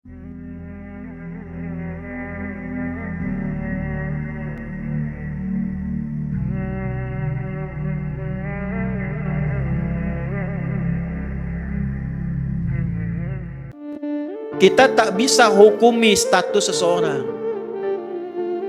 Kita tak bisa hukumi status seseorang,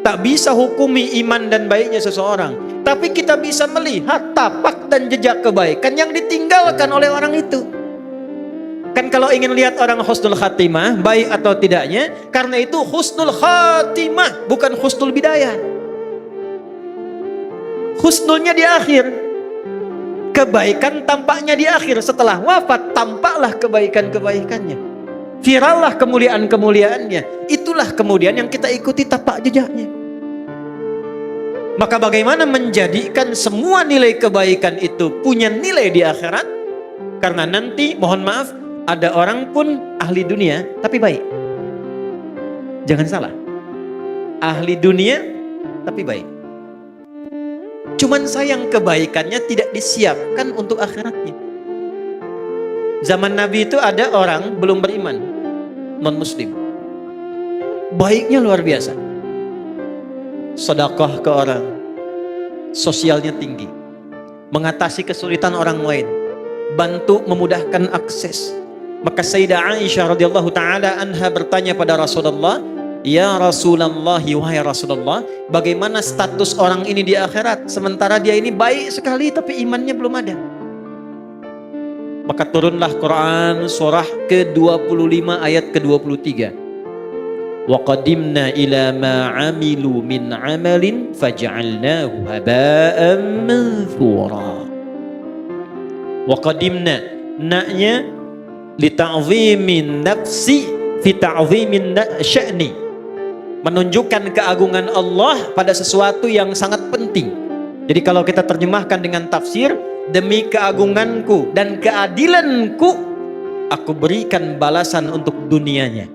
tak bisa hukumi iman dan baiknya seseorang, tapi kita bisa melihat tapak dan jejak kebaikan yang ditinggalkan oleh orang itu. Kan kalau ingin lihat orang husnul khatimah, baik atau tidaknya, karena itu husnul khatimah, bukan husnul bidayah. Husnulnya di akhir, kebaikan tampaknya di akhir. Setelah wafat, tampaklah kebaikan-kebaikannya, virallah kemuliaan-kemuliaannya. Itulah kemudian yang kita ikuti tapak jejaknya. Maka bagaimana menjadikan semua nilai kebaikan itu punya nilai di akhirat? Karena nanti, mohon maaf, ada orang pun ahli dunia tapi baik. Jangan salah, ahli dunia tapi baik. Cuman sayang kebaikannya tidak disiapkan untuk akhiratnya. Zaman Nabi itu ada orang belum beriman, non muslim, baiknya luar biasa, sedekah ke orang, sosialnya tinggi, mengatasi kesulitan orang lain, bantu memudahkan akses. Maka Sayyidah Aisyah radhiyallahu taala anha bertanya pada Rasulullah, "Ya Rasulullah, wahai Rasulullah, bagaimana status orang ini di akhirat sementara dia ini baik sekali tapi imannya belum ada?" Maka turunlah Quran surah ke-25 ayat ke-23. Wa qadimna ila ma 'amilu min 'amalin faj'alnahu haba'an manthura. Wa qadimna, naknya li ta'zimin nafsi fi ta'zimin sya'ni, menunjukkan keagungan Allah pada sesuatu yang sangat penting. Jadi kalau kita terjemahkan dengan tafsir, demi keagunganku dan keadilanku, aku berikan balasan untuk dunianya,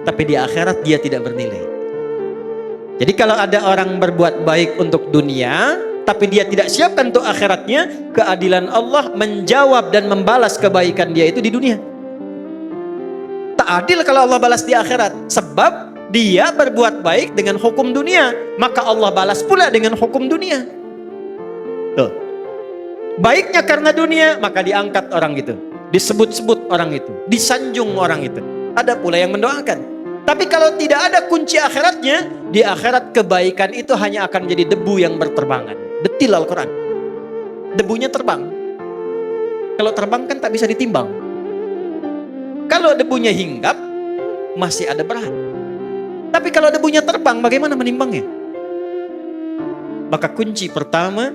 tapi di akhirat dia tidak bernilai. Jadi kalau ada orang berbuat baik untuk dunia, tapi dia tidak siapkan untuk akhiratnya, keadilan Allah menjawab dan membalas kebaikan dia itu di dunia. Tak adil kalau Allah balas di akhirat, sebab dia berbuat baik dengan hukum dunia, maka Allah balas pula dengan hukum dunia. Tuh. Baiknya karena dunia, maka diangkat orang itu, disebut-sebut orang itu, disanjung orang itu. Ada pula yang mendoakan. Tapi kalau tidak ada kunci akhiratnya, di akhirat kebaikan itu hanya akan jadi debu yang berterbangan. Detil Al-Quran, debunya terbang. Kalau terbang kan tak bisa ditimbang. Kalau debunya hinggap, masih ada berat. Tapi kalau debunya terbang, bagaimana menimbangnya? Maka kunci pertama,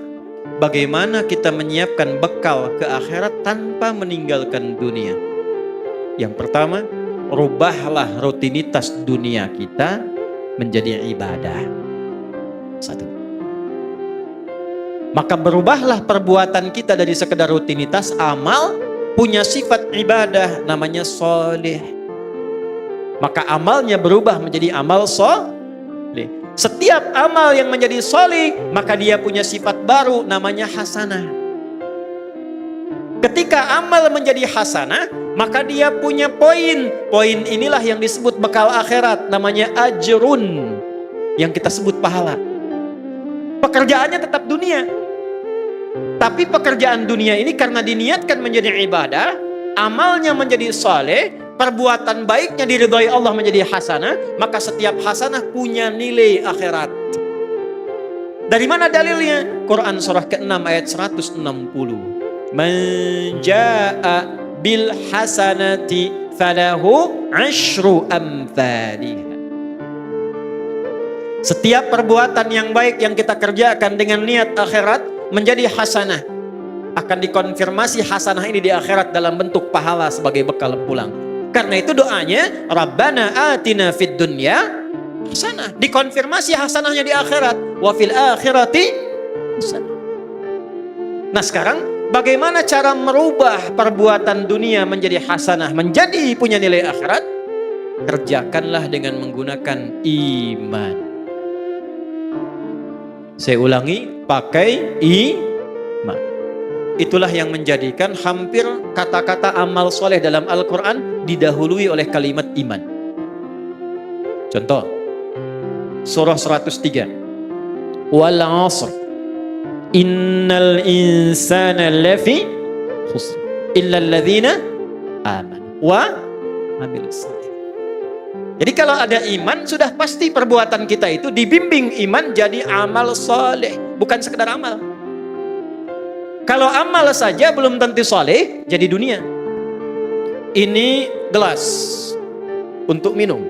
bagaimana kita menyiapkan bekal ke akhirat tanpa meninggalkan dunia. Yang pertama, rubahlah rutinitas dunia kita menjadi ibadah. Satu. Maka berubahlah perbuatan kita dari sekedar rutinitas amal, punya sifat ibadah, namanya soleh. Maka amalnya berubah menjadi amal soleh. Setiap amal yang menjadi soleh, maka dia punya sifat baru, namanya hasanah. Ketika amal menjadi hasanah, maka dia punya poin. Poin inilah yang disebut bekal akhirat, namanya ajrun, yang kita sebut pahala. Pekerjaannya tetap dunia, tapi pekerjaan dunia ini karena diniatkan menjadi ibadah, amalnya menjadi saleh, perbuatan baiknya diridhai Allah menjadi hasanah, maka setiap hasanah punya nilai akhirat. Dari mana dalilnya? Quran surah ke-6 ayat 160. Man jaa bil hasanati falahu asyru amthaliha. Setiap perbuatan yang baik yang kita kerjakan dengan niat akhirat menjadi hasanah, akan dikonfirmasi hasanah ini di akhirat dalam bentuk pahala sebagai bekal pulang. Karena itu doanya, Rabbana atina fid dunya hasanah, dikonfirmasi hasanahnya di akhirat, wa fil akhirati hasanah. Nah sekarang bagaimana cara merubah perbuatan dunia menjadi hasanah, menjadi punya nilai akhirat? Kerjakanlah dengan menggunakan iman. Saya ulangi, pakai iman. Itulah yang menjadikan hampir kata-kata amal soleh dalam Al-Quran didahului oleh kalimat iman. Contoh, surah 103. Wal 'asr innal insana lafi khusr illa alladhina amanu wa amilus solih. Jadi kalau ada iman, sudah pasti perbuatan kita itu dibimbing iman jadi amal soleh, bukan sekedar amal. Kalau amal saja belum tentu soleh, jadi dunia. Ini gelas untuk minum,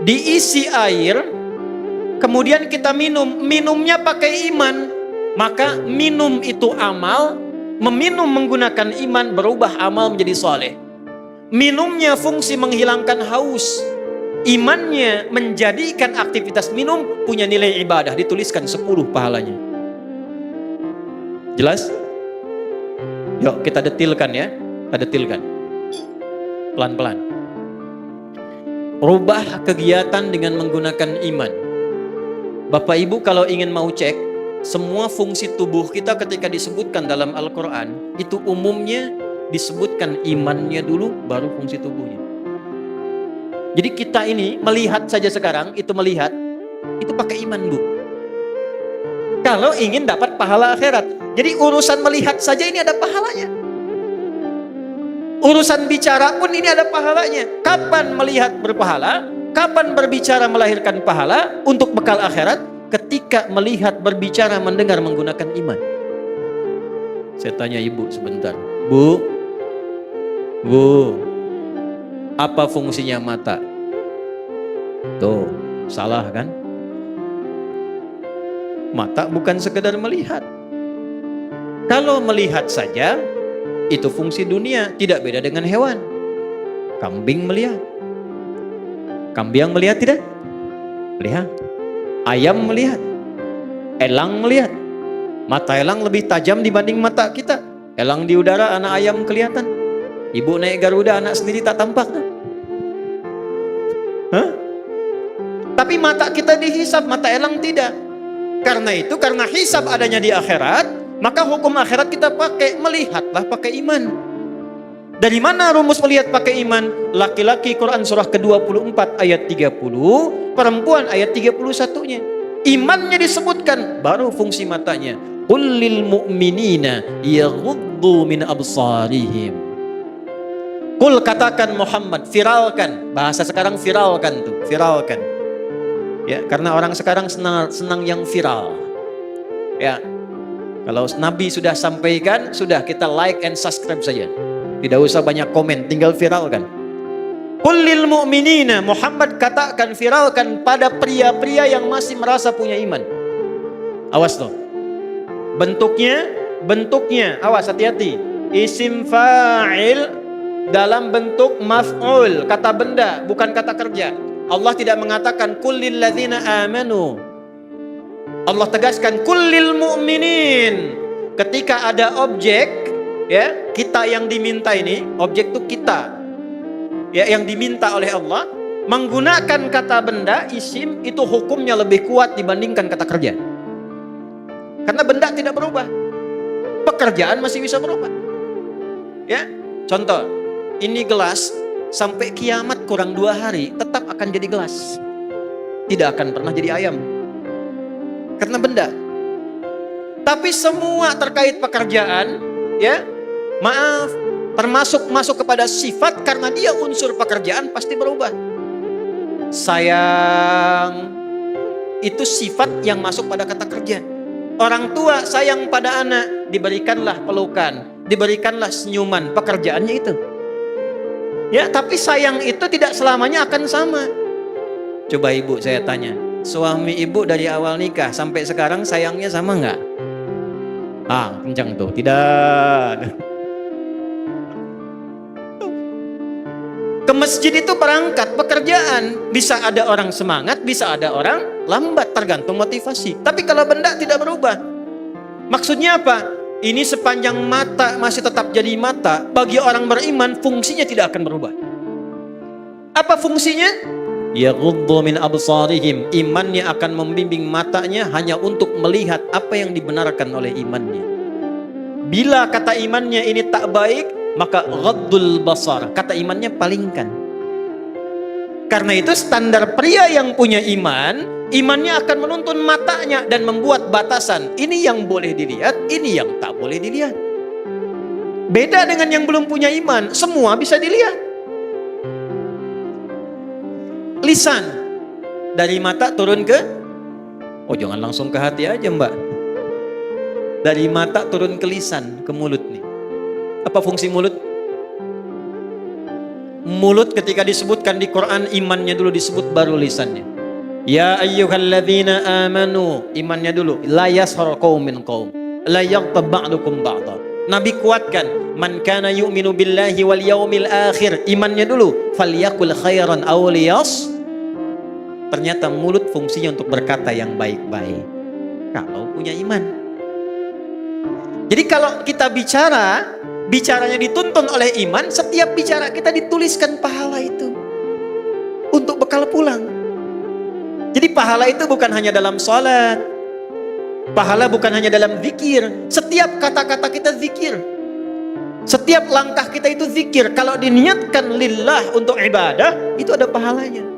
diisi air, kemudian kita minum, minumnya pakai iman, maka minum itu amal, meminum menggunakan iman berubah amal menjadi soleh. Minumnya fungsi menghilangkan haus, imannya menjadikan aktivitas minum punya nilai ibadah, dituliskan 10 pahalanya. Jelas? Yuk kita detilkan ya, kita detilkan pelan-pelan. Rubah kegiatan dengan menggunakan iman. Bapak Ibu kalau ingin mau cek, semua fungsi tubuh kita ketika disebutkan dalam Al-Quran, itu umumnya disebutkan imannya dulu, baru fungsi tubuhnya. Jadi kita ini melihat saja sekarang, itu melihat, itu pakai iman Bu. Kalau ingin dapat pahala akhirat. Jadi urusan melihat saja ini ada pahalanya. Urusan bicara pun ini ada pahalanya. Kapan melihat berpahala? Kapan berbicara melahirkan pahala untuk bekal akhirat? Ketika melihat, berbicara, mendengar menggunakan iman. Saya tanya ibu sebentar. Bu, apa fungsinya mata? Tuh, salah kan? Mata bukan sekedar melihat. Kalau melihat saja, itu fungsi dunia, tidak beda dengan hewan. Kambing melihat. Kambing melihat tidak? Melihat. Ayam melihat. Elang melihat. Mata elang lebih tajam dibanding mata kita. Elang di udara, anak ayam kelihatan. Ibu naik Garuda, anak sendiri tak tampak. Hah? Tapi mata kita dihisab, mata elang tidak. Karena itu, karena hisab adanya di akhirat, maka hukum akhirat kita pakai, melihatlah pakai iman. Dari mana rumus melihat pakai iman? Laki-laki Quran surah ke-24 ayat 30, perempuan ayat 31-nya. Imannya disebutkan, baru fungsi matanya. Qul lil mu'minina yaghuddu min absarihim. Qul, katakan Muhammad, viralkan. Bahasa sekarang viralkan tuh, viralkan. Ya, karena orang sekarang senang yang viral. Ya. Kalau Nabi sudah sampaikan, sudah kita like and subscribe saja. Tidak usah banyak komen, tinggal viralkan. Qul lil mu'minina, Muhammad katakan, viralkan pada pria-pria yang masih merasa punya iman. Awas loh. Bentuknya, awas hati-hati. Isim fa'il dalam bentuk maf'ul, kata benda, bukan kata kerja. Allah tidak mengatakan qul lil ladzina amanu. Allah tegaskan kullil mu'minin. Ketika ada objek, ya, kita yang diminta ini, objek itu kita, ya, yang diminta oleh Allah, menggunakan kata benda, isim, itu hukumnya lebih kuat dibandingkan kata kerja. Karena benda tidak berubah, pekerjaan masih bisa berubah. Ya, contoh, ini gelas sampai kiamat kurang 2 hari tetap akan jadi gelas, tidak akan pernah jadi ayam. Karena benda. Tapi semua terkait pekerjaan, ya, maaf, termasuk masuk kepada sifat, karena dia unsur pekerjaan pasti berubah. Sayang itu sifat yang masuk pada kata kerja. Orang tua sayang pada anak, diberikanlah pelukan, diberikanlah senyuman, pekerjaannya itu. Ya, tapi sayang itu tidak selamanya akan sama. Coba ibu saya tanya, suami ibu dari awal nikah sampai sekarang sayangnya sama nggak? Ah, kencang tuh, tidak. Ke masjid itu berangkat pekerjaan, bisa ada orang semangat, bisa ada orang lambat, tergantung motivasi. Tapi kalau benda tidak berubah. Maksudnya apa? Ini sepanjang mata masih tetap jadi mata, bagi orang beriman fungsinya tidak akan berubah. Apa fungsinya? Yaghuddu min absarihim, imannya akan membimbing matanya hanya untuk melihat apa yang dibenarkan oleh imannya. Bila kata imannya ini tak baik, maka ghaddul basar, kata imannya palingkan. Karena itu standar pria yang punya iman, imannya akan menuntun matanya dan membuat batasan. Ini yang boleh dilihat, ini yang tak boleh dilihat. Beda dengan yang belum punya iman, semua bisa dilihat. Lisan, dari mata turun ke, oh jangan langsung ke hati aja mbak. Dari mata turun ke lisan, ke mulut nih. Apa fungsi mulut? Mulut ketika disebutkan di Quran, imannya dulu disebut, baru lisannya. Ya ayyuhalladzina amanu, imannya dulu. La yashar qaumin qaum, la yaghtab ba'dukum ba'da. Nabi kuatkan, man kana yu'minu billahi wal yaumil akhir, imannya dulu. Falyakul khairan aw liyas. Ternyata mulut fungsinya untuk berkata yang baik-baik kalau punya iman. Jadi kalau kita bicaranya dituntun oleh iman, setiap bicara kita dituliskan pahala itu untuk bekal pulang. Jadi pahala itu bukan hanya dalam sholat, pahala bukan hanya dalam zikir. Setiap kata-kata kita zikir, setiap langkah kita itu zikir. Kalau diniatkan lillah untuk ibadah, itu ada pahalanya.